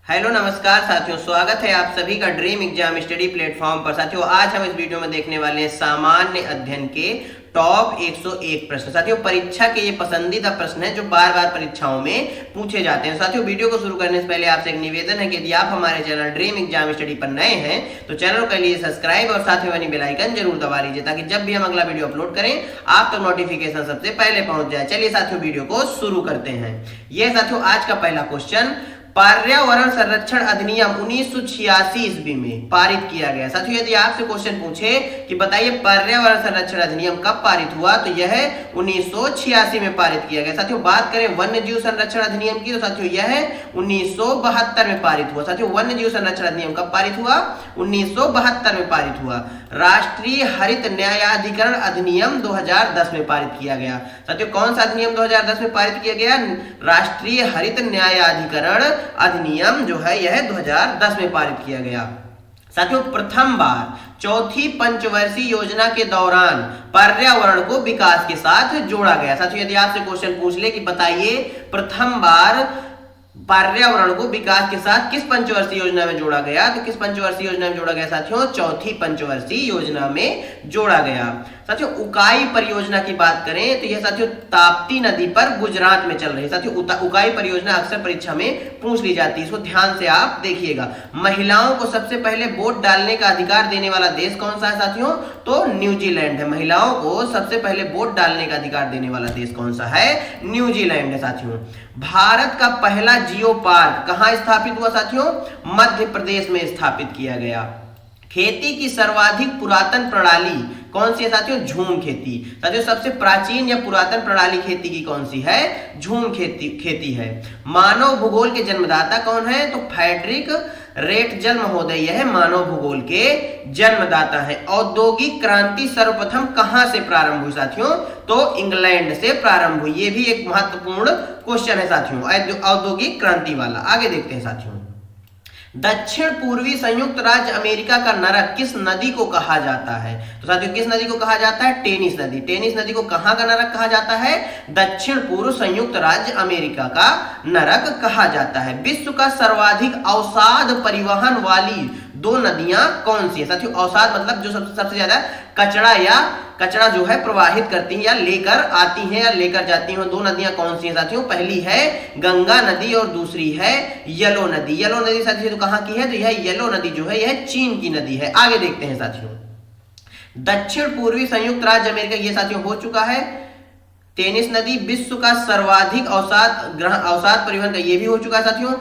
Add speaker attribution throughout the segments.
Speaker 1: Hello नमस्कार साथियों, स्वागत है आप सभी का ड्रीम एग्जाम स्टडी प्लेटफॉर्म पर। साथियों आज हम इस वीडियो में देखने वाले हैं सामान्य अध्ययन के टॉप 101 प्रश्न। साथियों परीक्षा के ये पसंदीदा प्रश्न हैं जो बार बार परीक्षाओं में पूछे जाते हैं। साथियों वीडियो को शुरू करने से पहले आपसे एक निवेदन है कि यदि आप हमारे चैनल ड्रीम एग्जाम स्टडी पर नए हैं तो चैनल के लिए सब्सक्राइब और साथ में बनी बेल आइकन जरूर दबा लीजिए ताकि जब भी हम अगला वीडियो अपलोड करें आप तक नोटिफिकेशन सबसे पहले पहुंच जाए। चलिए साथियों वीडियो को शुरू करते हैं। यह साथियों आज का पहला क्वेश्चन पर्यावरण संरक्षण अधिनियम 1986 ईस्वी में पारित किया गया। साथियों यदि आपसे क्वेश्चन पूछे कि बताइए पर्यावरण संरक्षण अधिनियम कब पारित हुआ तो यह 1986 में पारित किया गया। साथियों बात करें वन्य जीव संरक्षण अधिनियम की तो साथियों यह 1972 में पारित हुआ। साथियों वन्य जीव संरक्षण अधिनियम कब पारित हुआ? 1972 में पारित हुआ। राष्ट्रीय हरित न्यायाधिकरण अधिनियम 2010 में पारित किया गया। साथियों कौन सा अधिनियम 2010 में पारित किया गया? राष्ट्रीय हरित न्यायाधिकरण अधिनियम जो है यह 2010 में पारित किया गया। साथियों प्रथम बार चौथी पंचवर्षीय योजना के दौरान पर्यावरण को विकास के साथ जोड़ा गया। साथियों यदि आपसे क्वेश्चन पूछ ले कि बताइए प्रथम बार पर्यावरण को विकास के साथ किस पंचवर्षीय योजना में जोड़ा गया तो किस पंचवर्षीय योजना में जोड़ा गया? साथियों चौथी पंचवर्षीय योजना में जोड़ा गया। साथियों उकाई परियोजना की बात करें तो यह साथियों ताप्ती नदी पर गुजरात में चल रही है। साथियों उकाई परियोजना अक्सर परीक्षा में पूछ ली जाती है, इसको ध्यान से आप देखिएगा। महिलाओं को सबसे पहले वोट डालने का अधिकार देने वाला देश कौन सा है साथियों? तो न्यूजीलैंड है। महिलाओं को सबसे पहले वोट डालने का अधिकार देने वाला देश कौन सा है? न्यूजीलैंड है। साथियों भारत का पहला जियो पार्क कहां स्थापित हुआ? साथियों मध्य प्रदेश में स्थापित किया गया। खेती की सर्वाधिक पुरातन प्रणाली कौन सी है? साथियों झूम खेती। साथियों सबसे प्राचीन या पुरातन प्रणाली खेती की कौन सी है? झूम खेती है। मानव भूगोल के जन्मदाता कौन है? तो फ्रेडरिक रेटजल महोदय यह मानव भूगोल के जन्मदाता है। औद्योगिक क्रांति सर्वप्रथम कहां से प्रारंभ हुई? साथियों तो इंग्लैंड से प्रारंभ हुई। यह भी एक महत्वपूर्ण क्वेश्चन है साथियों औद्योगिक क्रांति वाला। आगे देखते हैं साथियों। दक्षिण पूर्वी संयुक्त राज्य अमेरिका का नरक किस नदी को कहा जाता है? तो साथियों किस नदी को कहा जाता है? टेनिस नदी। टेनिस नदी को कहां का नरक कहा जाता है? दक्षिण पूर्व संयुक्त राज्य अमेरिका का नरक कहा जाता है। विश्व का सर्वाधिक अवसाद परिवहन वाली दो नदियां कौन सी है? साथियों अवसाद मतलब जो सबसे ज्यादा कचरा जो है प्रवाहित करती हैं या लेकर आती हैं या लेकर जाती हैं, दो नदियां कौन सी हैं साथियों? पहली है गंगा नदी और दूसरी है येलो नदी। येलो नदी साथियों तो कहां की है? तो यह येलो नदी जो है यह चीन की नदी है। आगे देखते हैं साथियों। दक्षिण पूर्वी संयुक्त राज्य अमेरिका ये साथियों हो चुका है। टेनिस नदी विश्व का सर्वाधिक अवसाद परिवहन का ये भी हो चुका है साथियों।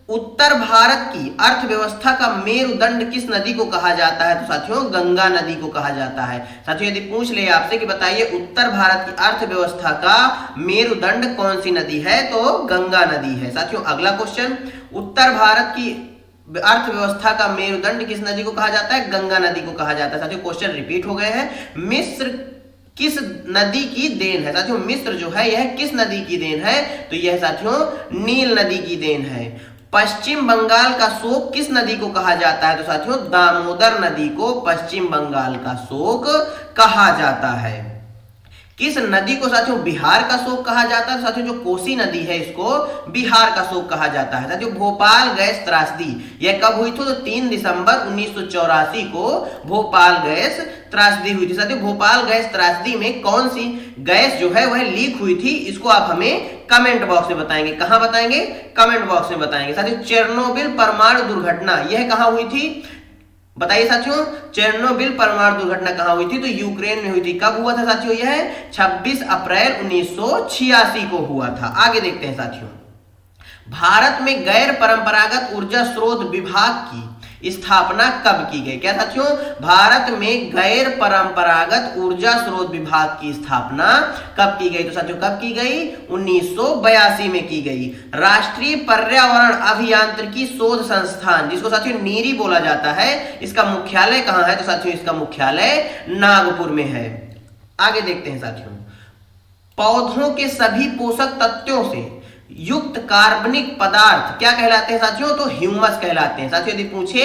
Speaker 1: उत्तर भारत की अर्थव्यवस्था का मेरुदंड किस नदी को कहा जाता है? तो साथियों गंगा नदी को कहा जाता है। साथियों यदि पूछ ले आपसे कि बताइए उत्तर भारत की अर्थव्यवस्था का मेरुदंड कौन सी नदी है? तो गंगा नदी है। साथियों अगला क्वेश्चन, उत्तर भारत की अर्थव्यवस्था का मेरुदंड किस नदी को कहा जाता है? गंगा नदी को कहा जाता है। साथियों क्वेश्चन रिपीट हो गए हैं। मिस्र किस नदी की देन है? साथियों मिस्र जो है यह किस नदी की देन है? तो यह साथियों नील नदी की देन है। पश्चिम बंगाल का शोक किस नदी को कहा जाता है? तो साथियों दामोदर नदी को पश्चिम बंगाल का शोक कहा जाता है। किस नदी को साथियों बिहार का शोक कहा जाता है? साथियों जो कोसी नदी है इसको बिहार का शोक कहा जाता है। साथियों भोपाल गैस त्रासदी यह कब हुई थी? तो 3 दिसंबर 1984 को भोपाल गैस त्रासदी हुई थी। साथियों भोपाल गैस त्रासदी में कौन सी गैस जो है वह लीक हुई थी? इसको आप हमें कमेंट बॉक्स में बताएंगे। कहां बताएंगे? कमेंट बॉक्स में बताएंगे। साथियों चेरनोबिल परमाणु दुर्घटना यह कहां हुई थी? बताइए साथियों चेरनोबिल परमाणु दुर्घटना कहां हुई थी? तो यूक्रेन में हुई थी। कब हुआ था साथियों? यह 26 अप्रैल 1986 को हुआ था। आगे देखते हैं साथियों। भारत में गैर परंपरागत ऊर्जा स्रोत विभाग की स्थापना कब की गई? क्या साथियों भारत में गैर परंपरागत ऊर्जा स्रोत विभाग की स्थापना कब की गई? तो साथियों कब की गई? 1982 में की गई। राष्ट्रीय पर्यावरण अभियांत्रिकी शोध संस्थान जिसको साथियों नीरी बोला जाता है इसका मुख्यालय कहां है? तो साथियों इसका मुख्यालय नागपुर में है। आगे देखते हैं साथियों। पौधों के सभी पोषक तत्वों से युक्त कार्बनिक पदार्थ क्या कहलाते हैं साथियों? तो ह्यूमस कहलाते हैं। साथियों यदि पूछे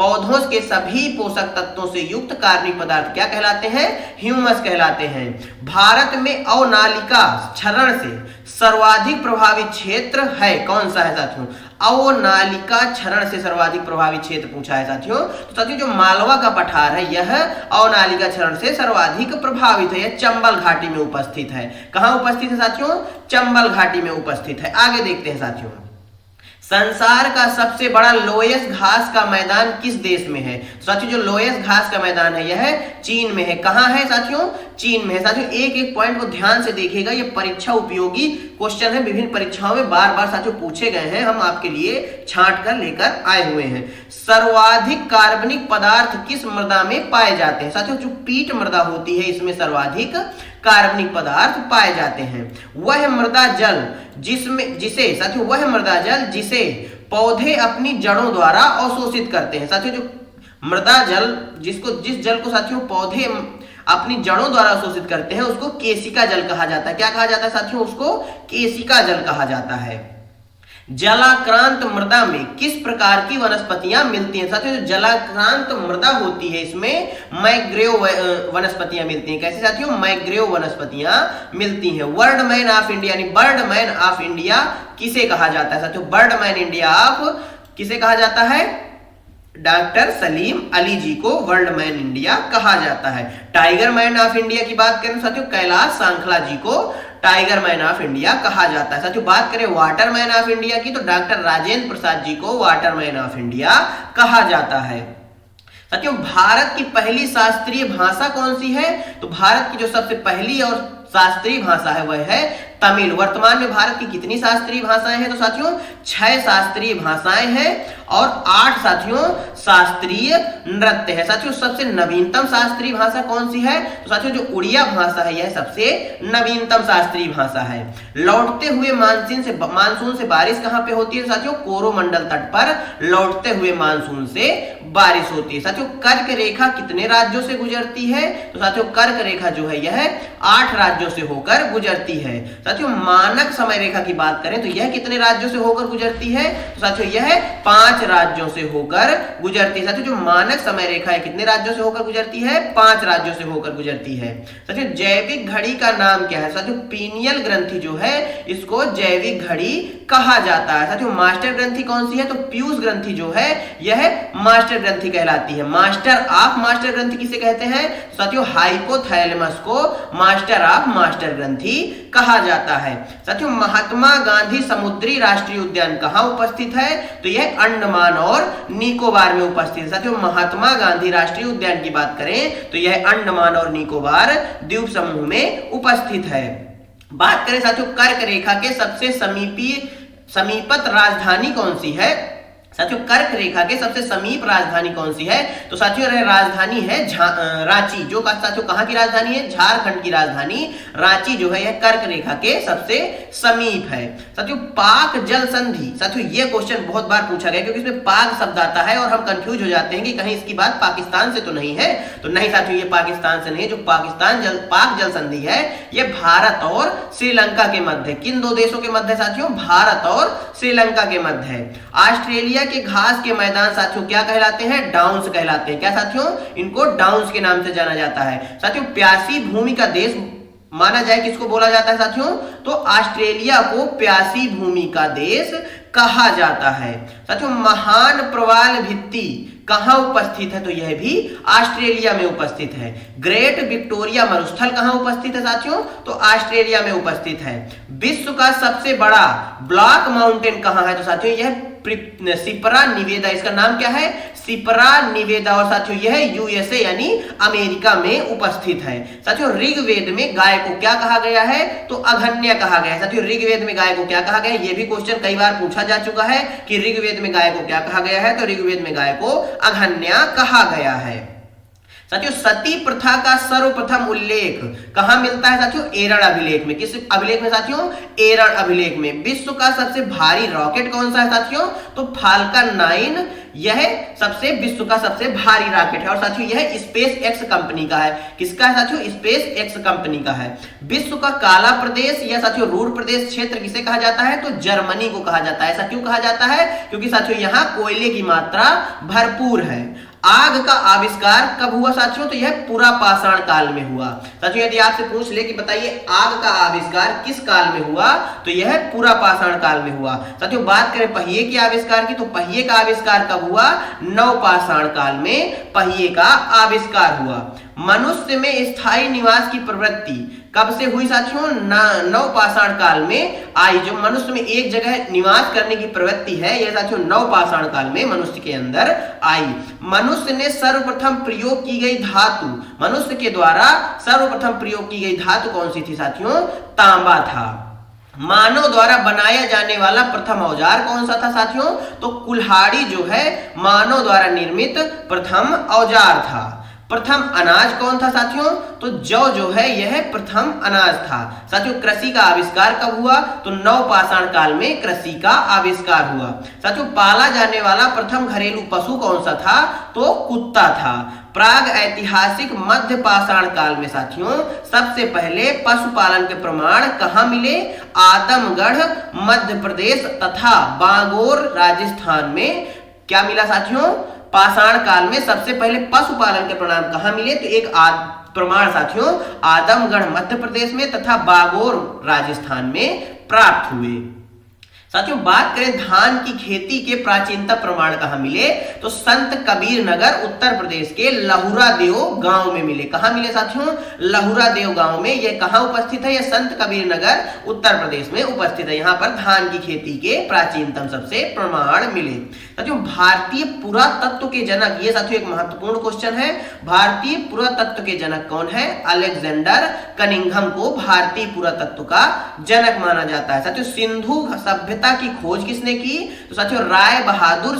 Speaker 1: पौधों के सभी पोषक तत्वों से युक्त कार्बनिक पदार्थ क्या कहलाते हैं? ह्यूमस कहलाते हैं। भारत में अवनालिका क्षरण से सर्वाधिक प्रभावित क्षेत्र है कौन सा है साथियों? अवनालिका क्षरण से सर्वाधिक प्रभावित क्षेत्र पूछा है साथियों। तो साथियों जो मालवा का पठार है यह अवनालिका क्षरण से सर्वाधिक प्रभावित है, यह चंबल घाटी में उपस्थित है। कहां उपस्थित है साथियों? चंबल घाटी में उपस्थित है। आगे देखते हैं साथियों, संसार का सबसे बड़ा लोएस्ट घास का मैदान किस देश में है? साथियों जो लोएस्ट घास का मैदान है यह चीन में है। कहां है साथियों? चीन में है। साथियों एक एक पॉइंट को ध्यान से देखिएगा, ये परीक्षा उपयोगी क्वेश्चन है, विभिन्न परीक्षाओं में बार बार साथियों पूछे गए हैं, हम आपके लिए छांट कर लेकर आए हुए हैं। सर्वाधिक कार्बनिक पदार्थ किस मृदा में पाए जाते हैं? साथियों जो पीट मृदा होती है इसमें सर्वाधिक कार्बनिक पदार्थ पाए जाते हैं। वह मृदा जल जिसे पौधे अपनी जड़ों द्वारा अवशोषित करते हैं। साथियों जो मृदा जल जिस जल को साथियों पौधे अपनी जड़ों द्वारा अवशोषित करते हैं उसको केशिका जल कहा जाता है। क्या कहा जाता है साथियों? उसको केशिका जल कहा जाता है। जलाक्रांत मृदा में किस प्रकार की वनस्पतियां मिलती हैं? साथियों जो जलाक्रांत मृदा होती है इसमें मैग्रोव वनस्पतियां मिलती हैं। कैसे साथियों? मैग्रोव वनस्पतियां मिलती हैं। वर्डमैन ऑफ इंडिया यानी बर्डमैन ऑफ इंडिया किसे कहा जाता है साथियों? बर्डमैन इंडिया ऑफ किसे कहा जाता है? डॉक्टर सलीम अली जी को वर्ल्डमैन इंडिया कहा जाता है। टाइगर मैन ऑफ इंडिया की बात करें साथियों कैलाश सांखला जी को टाइगर मैन ऑफ इंडिया कहा जाता है। साथियों बात करें वाटर मैन ऑफ इंडिया की तो डॉक्टर राजेंद्र प्रसाद जी को वाटर मैन ऑफ इंडिया कहा जाता है। साथियों भारत की पहली शास्त्रीय भाषा कौन सी है? तो भारत की जो सबसे पहली और शास्त्रीय भाषा है वह है तमिल। वर्तमान में भारत की कितनी शास्त्रीय भाषाएं हैं? तो साथियों 6 शास्त्रीय भाषाएं हैं और 8 साथियों शास्त्रीय नृत्य है। साथियों सबसे नवीनतम शास्त्रीय भाषा कौन सी है? तो साथियों जो उड़िया भाषा है यह सबसे नवीनतम शास्त्रीय भाषा है। लौटते हुए मानसून से बारिश कहां पे होती है? साथियों कोरोमंडल तट पर लौटते हुए मानसून से बारिश होती है। साथियों कर्क रेखा कितने राज्यों से गुजरती है? तो साथियों कर्क रेखा जो है यह 8 राज्यों से होकर गुजरती है। साथियों मानक समय रेखा की बात करें तो यह कितने राज्यों से होकर गुजरती है? तो साथियों यह 5 राज्यों से होकर गुजरती है। साथियों जो मानक समय रेखा है कितने राज्यों से होकर गुजरती है? 5 राज्यों से होकर गुजरती है। साथियों जैविक घड़ी का नाम क्या है? साथियों पीनियल ग्रंथि जो है इसको जैविक घड़ी कहा जाता है। साथियों मास्टर ग्रंथि कौन सी है? तो पीयूष ग्रंथि जो है यह मास्टर ग्रंथि कहलाती है। मास्टर ऑफ मास्टर ग्रंथि किसे कहते हैं? साथियों हाइपोथैलेमस को मास्टर ऑफ मास्टर ग्रंथि कहा जाता है। साथियों महात्मा गांधी समुद्री राष्ट्रीय उद्यान कहां उपस्थित है? तो यह अंडमान और निकोबार में उपस्थित है। साथियों महात्मा गांधी राष्ट्रीय उद्यान की बात करें तो यह अंडमान और निकोबार द्वीप समूह में उपस्थित है। बात करें साथियों कर्क रेखा के सबसे समीपत राजधानी कौन सी है? साथियों कर्क रेखा के सबसे समीप राजधानी कौन सी है? तो साथियों राजधानी है रांची। जो साथियों कहां की राजधानी है? झारखंड की राजधानी रांची जो है यह कर्क रेखा के सबसे समीप है। साथियों पाक जल संधि, साथियों यह क्वेश्चन बहुत बार पूछा गया क्योंकि इसमें पाक शब्द आता है और हम कंफ्यूज हो जाते हैं कि कहीं इसकी बात पाकिस्तान से तो नहीं है। तो नहीं साथियों ये पाकिस्तान से नहीं है। जो पाक जल संधि है यह भारत और श्रीलंका के मध्य, किन 2 देशों के मध्य साथियों? भारत और श्रीलंका के मध्य है। ऑस्ट्रेलिया के घास के मैदान साथियों क्या कहलाते हैं? डाउन्स कहलाते हैं। क्या साथियों? इनको डाउन्स के नाम से जाना जाता है। साथियों प्यासी भूमि का देश माना जाए किसको बोला जाता है साथियों? तो ऑस्ट्रेलिया को प्यासी भूमि का देश कहा जाता है। साथियों महान प्रवाल भित्ति कहां उपस्थित है? तो यह भी ऑस्ट्रेलिया में उपस्थित है। ग्रेट विक्टोरिया मरुस्थल कहां उपस्थित है साथियों? तो ऑस्ट्रेलिया में उपस्थित है। विश्व का सबसे बड़ा ब्लॉक माउंटेन कहां है? तो साथियों यह सिपरा निवेदा, इसका नाम क्या है? सिपरा निवेदा। और साथियों यह यूएसए यानी अमेरिका में उपस्थित है। साथियों ऋग्वेद में गाय को क्या कहा गया है? तो अघन्या कहा गया है। साथियों ऋग्वेद में गाय को क्या कहा गया है? यह भी क्वेश्चन कई बार पूछा जा चुका है कि ऋग्वेद में गाय को क्या कहा गया है? तो ऋग्वेद में गाय को अघन्या कहा गया है। साथियों सती प्रथा का सर्वप्रथम उल्लेख कहां मिलता है साथियों? एरण अभिलेख में। किस अभिलेख में साथियों? एरण अभिलेख में। विश्व का सबसे भारी रॉकेट कौन सा है साथियों? तो फाल्कन 9 यह विश्व का सबसे भारी रॉकेट है और साथियों यह स्पेस एक्स कंपनी का है। किसका है साथियों? स्पेस एक्स कंपनी का है। विश्व का काला प्रदेश या साथियों रूर प्रदेश क्षेत्र किसे कहा जाता है? तो जर्मनी को कहा जाता है। ऐसा क्यों कहा जाता है? क्योंकि साथियों यहां कोयले की मात्रा भरपूर है। आग का आविष्कार कब हुआ साथियों? तो यह पूरा पाषाण काल में हुआ। साथियों यदि आपसे पूछ ले कि बताइए आग का आविष्कार किस काल में हुआ, तो यह पूरा पाषाण काल में हुआ। साथियों बात करें पहिए के आविष्कार की, तो पहिए का आविष्कार कब हुआ? नवपाषाण काल में पहिए का आविष्कार हुआ। मनुष्य में स्थायी निवास की प्रवृत्ति कब से हुई साथियों? नवपाषाण काल में आई। जो मनुष्य में एक जगह निवास करने की प्रवृत्ति है, यह साथियों नवपाषाण काल में मनुष्य के अंदर आई। मनुष्य ने सर्वप्रथम प्रयोग की गई धातु, मनुष्य के द्वारा सर्वप्रथम प्रयोग की गई धातु कौन सी थी साथियों? तांबा था। मानव द्वारा बनाया जाने वाला प्रथम औजार कौन सा था साथियों? तो कुल्हाड़ी जो है मानव द्वारा निर्मित प्रथम औजार था। प्रथम अनाज कौन था साथियों? तो जौ जो है यह प्रथम अनाज था। साथियों कृषि का आविष्कार कब हुआ? तो नवपाषाण काल में कृषि का आविष्कार हुआ। साथियों पाला जाने वाला प्रथम घरेलू पशु कौन सा था? तो कुत्ता था। प्राग ऐतिहासिक मध्य पाषाण काल में साथियों सबसे पहले पशुपालन के प्रमाण कहां मिले? आदमगढ़ मध्य प्रदेश तथा बागोर राजस्थान में क्या मिला साथियों? पाषाण काल में सबसे पहले पशुपालन के प्रमाण कहां मिले? तो एक प्रमाण साथियों आदमगढ़ मध्य प्रदेश में तथा बागोर राजस्थान में प्राप्त हुए। साथियों बात करें धान की खेती के प्राचीनतम प्रमाण कहां मिले? तो संत कबीर नगर उत्तर प्रदेश के लहुरा देव गांव में मिले। कहां मिले साथियों? लहुरा देव गांव में। यह कहां उपस्थित है? यह संत कबीर नगर उत्तर प्रदेश में उपस्थित है। यहां पर धान की खेती के प्राचीनतम सबसे प्रमाण मिले। साथियों भारतीय पुरातत्व के जनक, ये साथियों एक महत्वपूर्ण क्वेश्चन है, भारतीय पुरातत्व के जनक कौन है? अलेक्जेंडर कनिंघम को भारतीय पुरातत्व का जनक माना जाता है। साथियों सिंधु सभ्यता की खोज किसने की? तो साथियों राय बहादुर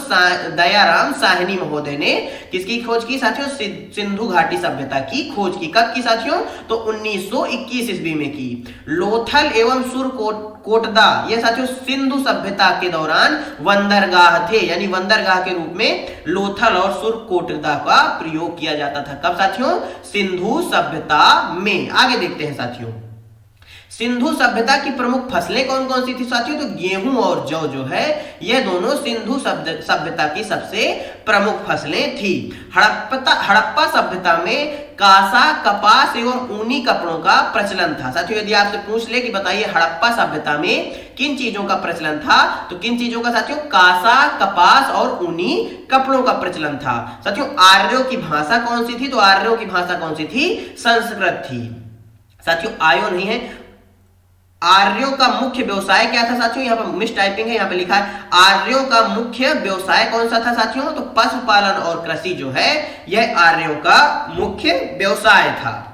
Speaker 1: दयाराम साहनी महोदय ने किसकी खोज की साथियों? सिंधु घाटी सभ्यता की खोज की। कब की साथियों? तो 1921 ईस्वी में की। लोथल एवं सुरकोटदा ये साथियों सिंधु सभ्यता के दौरान बंदरगाह थे, यानी बंदरगाह के रूप में लोथल और सुरकोटदा का प्रयोग किया जाता था। कब साथियों? सिंधु सभ्यता में। आगे देखते हैं साथियों सिंधु सभ्यता की प्रमुख फसलें कौन कौन सी थी साथियों? तो गेहूं और जौ जो है यह दोनों सिंधु सभ्यता की सबसे प्रमुख फसलें थी। हड़प्पा सभ्यता में कांसा, कपास एवं ऊनी कपड़ों का प्रचलन था। साथियों यदि आपसे पूछ ले कि बताइए हड़प्पा सभ्यता में किन चीजों का प्रचलन था, तो किन चीजों का साथियों? कांसा, कपास और ऊनी कपड़ों का प्रचलन था। साथियों आर्यों की भाषा कौन सी थी? तो आर्यों की भाषा कौन सी थी? संस्कृत थी। साथियों आयो नहीं है, आर्यों का मुख्य व्यवसाय क्या था साथियों? यहाँ पर मिस टाइपिंग है, यहाँ पे लिखा है आर्यों का मुख्य व्यवसाय कौन सा था साथियों? तो पशुपालन और कृषि जो है यह आर्यों का मुख्य व्यवसाय था।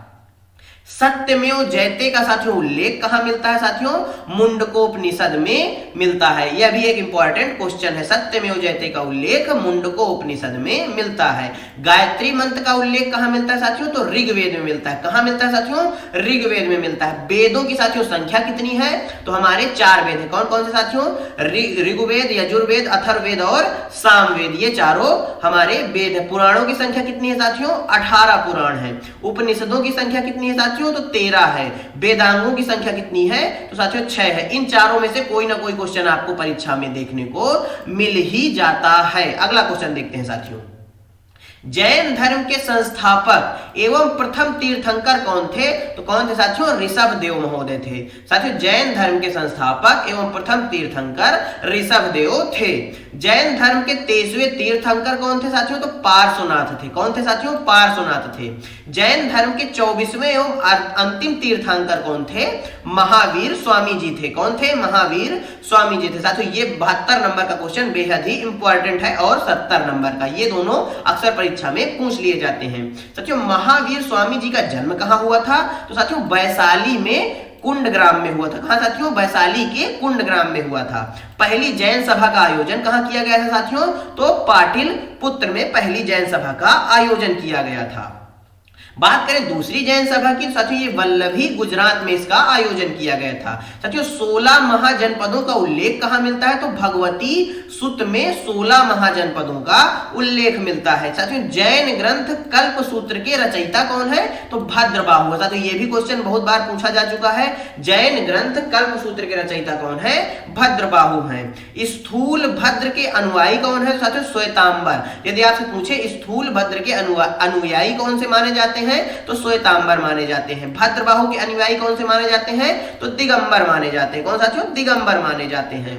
Speaker 1: सत्यमेव जयते का साथियों उल्लेख कहां मिलता है साथियों? मुंडकोपनिषद में मिलता है। यह भी एक इंपॉर्टेंट क्वेश्चन है। सत्यमेव जयते का उल्लेख मुंडकोपनिषद में मिलता है। गायत्री मंत्र का उल्लेख कहां मिलता है साथियों? तो ऋग्वेद में मिलता है। कहां मिलता है साथियों? ऋग्वेद में मिलता है। वेदों की साथियों संख्या कितनी है? तो हमारे 4 वेद है। कौन कौन से साथियों? ऋग्वेद, यजुर्वेद, अथर्ववेद और सामवेद, ये चारों हमारे वेद है। पुराणों की संख्या कितनी है साथियों? 18 पुराण है। उपनिषदों की संख्या कितनी है साथियों? तो 13 है। वेदांगों की संख्या कितनी है? तो साथियों 6 है। इन चारों में से कोई ना कोई क्वेश्चन आपको परीक्षा में देखने को मिल ही जाता है। अगला क्वेश्चन देखते हैं साथियों जैन धर्म के संस्थापक एवं प्रथम तीर्थंकर कौन थे? तो कौन थे साथियों? ऋषभ देव महोदय थे। साथियों जैन धर्म के संस्थापक एवं प्रथम तीर्थंकर ऋषभ देव थे। जैन धर्म के 23वें तीर्थंकर कौन थे साथियों? तो पार्श्वनाथ थे। कौन थे साथियों? पार्श्वनाथ थे। जैन धर्म के 24वें एवं अंतिम तीर्थंकर कौन थे? महावीर स्वामी जी थे। कौन थे? महावीर स्वामी जी थे। साथियों ये 72 नंबर का क्वेश्चन बेहद ही इंपॉर्टेंट है और 70 नंबर का, ये दोनों अक्सर परीक्षा में पूछ लिए जाते हैं। साथियों महावीर स्वामी जी का जन्म कहां हुआ था? तो साथियों वैशाली में कुंडग्राम में हुआ था। कहां साथियों? वैशाली के कुंडग्राम में हुआ था। पहली जैन सभा का आयोजन कहां किया गया था साथियों? तो पाटिल पुत्र में पहली जैन सभा का आयोजन किया गया था। बात करें दूसरी जैन सभा की, साथियों ये वल्लभी गुजरात में इसका आयोजन किया गया था। साथियों 16 महाजनपदों का उल्लेख कहां मिलता है, तो भगवती सुत्त में 16 महाजनपदों का उल्लेख मिलता है। साथियों जैन ग्रंथ कल्प सूत्र के रचयिता कौन है, तो भद्रबाहु। साथियों ये भी क्वेश्चन बहुत बार पूछा जा चुका है, जैन ग्रंथ कल्प सूत्र के रचयिता कौन है, भद्रबाहु हैं। स्थूल भद्र के अनुयायी कौन है, साथियों श्वेतांबर। यदि आपसे पूछे स्थूल भद्र के अनुयायी कौन से माने जाते हैं, तो श्वेतांबर माने जाते हैं। भद्रबाहु के अनुयायी कौन से माने जाते हैं, तो दिगंबर माने जाते हैं। कौन साथियों, दिगंबर माने जाते हैं।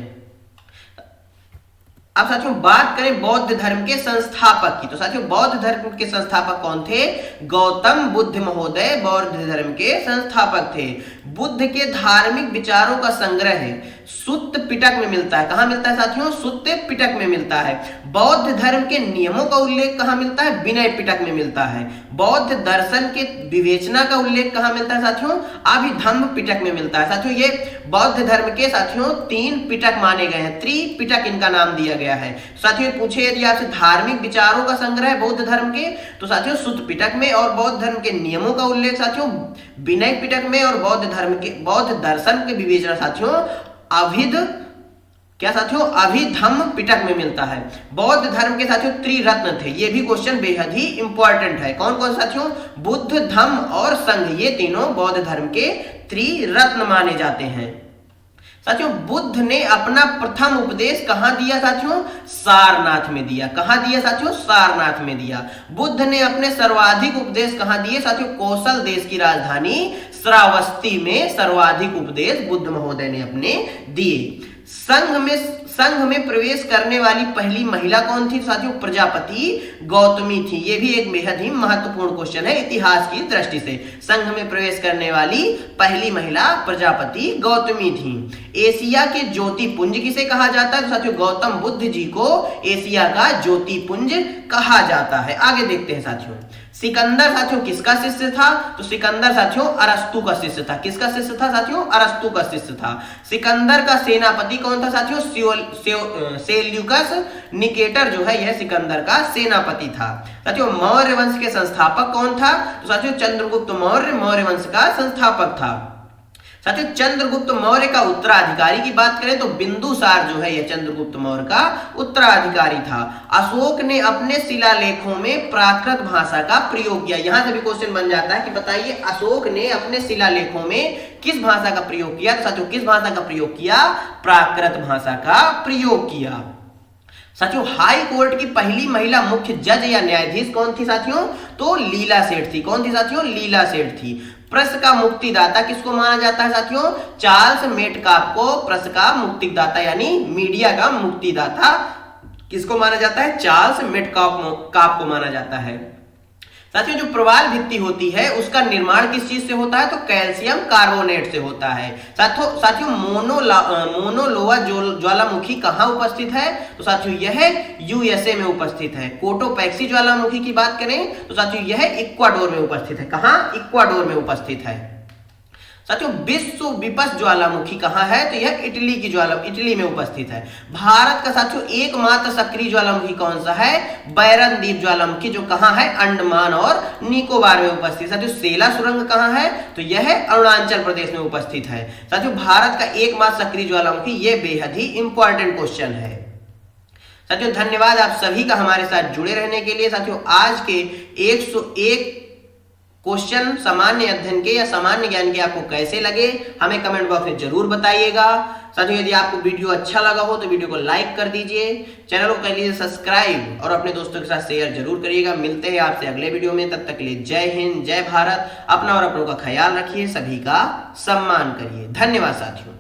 Speaker 1: अब साथियों बात करें बौद्ध धर्म के संस्थापक की, तो साथियों बौद्ध धर्म के संस्थापक कौन थे, गौतम बुद्ध महोदय बौद्ध धर्म के संस्थापक थे। बुद्ध के धार्मिक विचारों का संग्रह है सुत्त पिटक में मिलता है। कहां मिलता है साथियों, सुत्त पिटक में मिलता है। बौद्ध धर्म के नियमों का उल्लेख कहां मिलता है, विनय पिटक में मिलता है। बौद्ध दर्शन के विवेचना का उल्लेख कहां मिलता है साथियों, अभिधम्म पिटक में मिलता है। साथियों ये बौद्ध धर्म के साथियों 3 पिटक माने गए हैं, त्रिपिटक इनका नाम दिया गया है। साथियों पूछे यदि आपसे धार्मिक विचारों का संग्रह है बौद्ध धर्म के, तो साथियों सुत्त पिटक में, और बौद्ध धर्म के नियमों का उल्लेख साथियों विनय पिटक में, और बौद्ध दर्शन के विवेचना साथियों अभिधम्म पिटक में मिलता है। बौद्ध धर्म के साथियों त्रिरत्न थे, ये भी क्वेश्चन बेहद ही इंपॉर्टेंट है। कौन कौन साथियों, बुद्ध, धम्म और संघ, ये तीनों बौद्ध धर्म के त्रिरत्न माने जाते हैं। साथियों बुद्ध ने अपना प्रथम उपदेश कहां दिया साथियों, सारनाथ में दिया। कहां दिया साथियों, सारनाथ में दिया। बुद्ध ने अपने सर्वाधिक उपदेश कहां दिए साथियों, कौशल देश की राजधानी श्रावस्ती में सर्वाधिक उपदेश बुद्ध महोदय ने अपने दिए। संघ में प्रवेश करने वाली पहली महिला कौन थी साथियों, प्रजापति गौतमी थी। ये भी एक बेहद ही महत्वपूर्ण क्वेश्चन है इतिहास की दृष्टि से। संघ में प्रवेश करने वाली पहली महिला प्रजापति गौतमी थी। एशिया के ज्योतिपुंज किसे कहा जाता है, तो साथियों गौतम बुद्ध जी को एशिया का ज्योतिपुंज कहा जाता है। आगे देखते हैं साथियों, सिकंदर साथियों किसका शिष्य था, तो सिकंदर साथियों अरस्तु का शिष्य था। किसका शिष्य था साथियों, अरस्तु का शिष्य था। सिकंदर का सेनापति कौन था साथियों, सेल्यूकस निकेटर जो है यह सिकंदर का सेनापति था। साथियों मौर्य वंश के संस्थापक कौन था, तो साथियों चंद्रगुप्त मौर्य मौर्य वंश का संस्थापक था। साथियों चंद्रगुप्त मौर्य का उत्तराधिकारी की बात करें तो बिंदुसार जो है यह चंद्रगुप्त मौर्य का उत्तराधिकारी था। अशोक ने अपने शिलालेखों में प्राकृत भाषा का प्रयोग किया। यहां से भी क्वेश्चन बन जाता है कि बताइए अशोक ने अपने शिलालेखों में किस भाषा का प्रयोग किया, तो साथियों किस भाषा का प्रयोग किया, प्राकृत भाषा का प्रयोग किया। साथियों हाई कोर्ट की पहली महिला मुख्य जज या न्यायाधीश कौन थी साथियों, तो लीला सेठ थी। कौन थी साथियों, लीला सेठ थी। प्रेस का मुक्तिदाता किसको माना जाता है साथियों, चार्ल्स मेटकाप को प्रेस का मुक्तिदाता यानी मीडिया का मुक्तिदाता किसको माना जाता है, चार्ल्स मेटकाप को माना जाता है। साथियों जो प्रवाल भित्ति होती है उसका निर्माण किस चीज से होता है, तो कैल्शियम कार्बोनेट से होता है। साथियों मोनोलोआ ज्वालामुखी कहां उपस्थित है, तो साथियों यह यूएसए में उपस्थित है। कोटोपैक्सी ज्वालामुखी की बात करें तो साथियों यह इक्वाडोर में उपस्थित है। कहां, इक्वाडोर में उपस्थित है। साथियों विश्व विपस ज्वालामुखी कहां है, तो यह इटली में उपस्थित है। भारत का साथियों एकमात्र सक्रिय ज्वालामुखी कौन सा है, बैरन द्वीप ज्वालामुखी जो कहां है, अंडमान और निकोबार में उपस्थित। साथियों सेला सुरंग कहां है, तो यह अरुणाचल प्रदेश में उपस्थित है। साथियों भारत का एकमात्र सक्रिय ज्वालामुखी, यह बेहद ही इंपॉर्टेंट क्वेश्चन है। साथियों धन्यवाद आप सभी का हमारे साथ जुड़े रहने के लिए। साथियों आज के 101 क्वेश्चन सामान्य अध्ययन के या सामान्य ज्ञान के आपको कैसे लगे हमें कमेंट बॉक्स में जरूर बताइएगा। साथियों यदि आपको वीडियो अच्छा लगा हो तो वीडियो को लाइक कर दीजिए, चैनल को कर लीजिए सब्सक्राइब और अपने दोस्तों के साथ शेयर जरूर करिएगा। मिलते हैं आपसे अगले वीडियो में, तब तक के लिए जय हिंद जय भारत। अपना और अपनों का ख्याल रखिए, सभी का सम्मान करिए। धन्यवाद साथियों।